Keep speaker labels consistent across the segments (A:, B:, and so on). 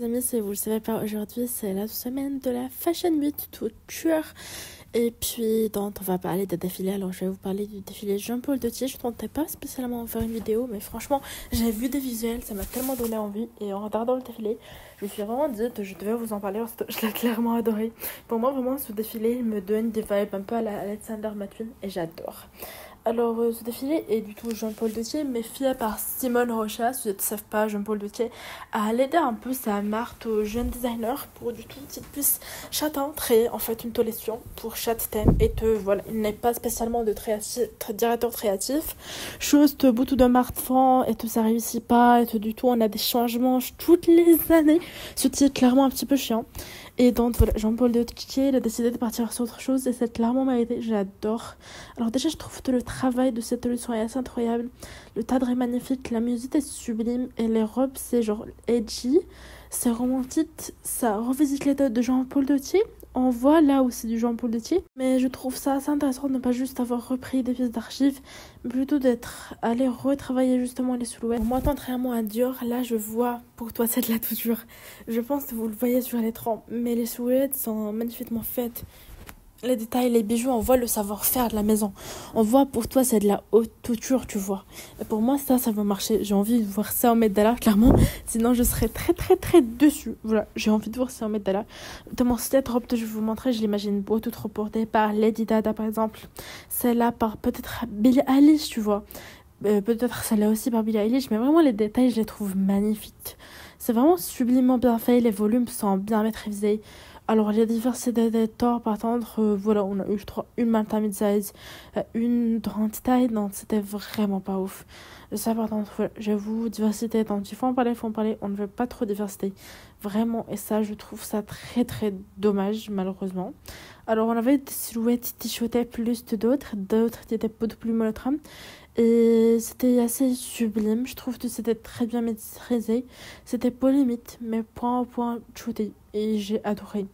A: Les amis, si vous le savez pas, aujourd'hui c'est la semaine de la Fashion Week tout tueur. Et puis donc on va parler des défilés. Alors je vais vous parler du défilé Jean-Paul Gaultier. Je ne comptais pas spécialement en faire une vidéo, mais franchement j'ai vu des visuels, ça m'a tellement donné envie. Et en regardant le défilé, je me suis vraiment dit que je devais vous en parler parce que je l'ai clairement adoré. Pour moi vraiment ce défilé il me donne des vibes un peu à la Alexander McQueen et j'adore. Alors, ce défilé est du tout Jean-Paul Gaultier, mais fait par Simone Rocha. Si vous ne savez pas, Jean-Paul Gaultier a aidé un peu sa marque aux jeunes designers pour du tout qu'ils puissent chacun créer en fait une collection pour chaque thème. Et que voilà, il n'est pas spécialement de directeur créatif. Chose que beaucoup de marques font et que ça réussit pas et que du tout on a des changements toutes les années. Ce qui est clairement un petit peu chiant. Et donc voilà, Jean-Paul Gaultier il a décidé de partir sur autre chose et c'est clairement mérité, j'adore. Alors déjà je trouve que le travail de cette leçon est assez incroyable, le cadre est magnifique, la musique est sublime et les robes c'est genre edgy, c'est romantique, ça revisite les têtes de Jean-Paul Gaultier. On voit là où c'est du Jean-Paul Gaultier, mais je trouve ça assez intéressant de ne pas juste avoir repris des pièces d'archives, mais plutôt d'être allé retravailler justement les silhouettes. Moi, contrairement à Dior, là je vois, pour toi c'est de la couture. Je pense que vous le voyez sur l'écran, mais les silhouettes sont magnifiquement faites. Les détails, les bijoux, on voit le savoir-faire de la maison. On voit pour toi, c'est de la haute couture, tu vois. Et pour moi, ça va marcher. J'ai envie de voir ça en Met Gala, clairement. Sinon, je serais très, très, très dessus. Voilà, j'ai envie de voir ça en Met Gala. Notamment, cette robe que je vais vous montrer, je l'imagine beau, toute reportée par Lady Dada, par exemple. Celle-là par peut-être Billie Eilish, tu vois. Peut-être celle-là aussi par Billie Eilish. Mais vraiment, les détails, je les trouve magnifiques. C'est vraiment sublimement bien fait. Les volumes sont bien maîtrisés. Alors, il y a diversité des torts, par contre, voilà, on a eu une Malta mid-size, une grande taille, non, c'était vraiment pas ouf. Ça, par contre, voilà, j'avoue, diversité, tant il faut en parler, on ne veut pas trop diversité, vraiment, et ça, je trouve ça très, très dommage, malheureusement. Alors, on avait des silhouettes t-shirtées plus que d'autres qui étaient beaucoup plus monotrames, et c'était assez sublime, je trouve que c'était très bien maîtrisé, c'était polémique, mais point au point shooté. Et j'ai adoré.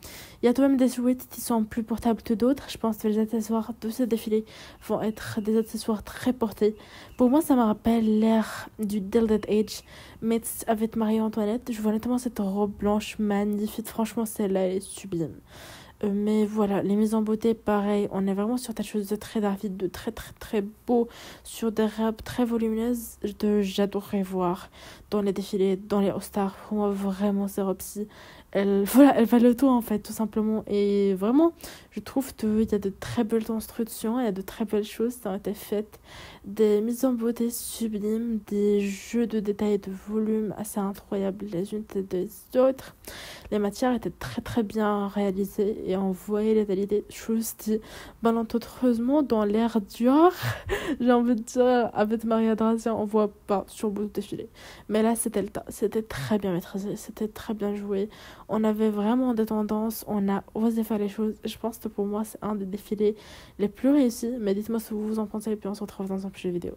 A: Il y a tout de même des silhouettes qui sont plus portables que d'autres. Je pense que les accessoires de ce défilé vont être des accessoires très portés. Pour moi, ça me rappelle l'ère du Gilded Age, mais avec Marie-Antoinette. Je vois notamment cette robe blanche magnifique. Franchement, celle-là est sublime. Mais voilà, les mises en beauté, pareil, on est vraiment sur quelque chose de très rapide, de très très très beau, sur des robes très volumineuses, j'adorerais voir dans les défilés, dans les All-Stars. Pour moi, vraiment, ces robes-ci, elles valent le tout en fait, tout simplement. Et vraiment, je trouve qu'il y a de très belles constructions, il y a de très belles choses qui ont été faites, des mises en beauté sublimes, des jeux de détails et de volume assez incroyables les unes des autres. Les matières étaient très très bien réalisées et on voyait les qualités, chose qui, malencontreusement, dans l'ère Dior, j'ai envie de dire, avec Maria Grazia, on voit pas sur beaucoup de défilés. Mais là, c'était le cas. C'était très bien maîtrisé, c'était très bien joué. On avait vraiment des tendances, on a osé faire les choses. Je pense que pour moi, c'est un des défilés les plus réussis. Mais dites-moi ce que vous en pensez et puis on se retrouve dans un prochain vidéo.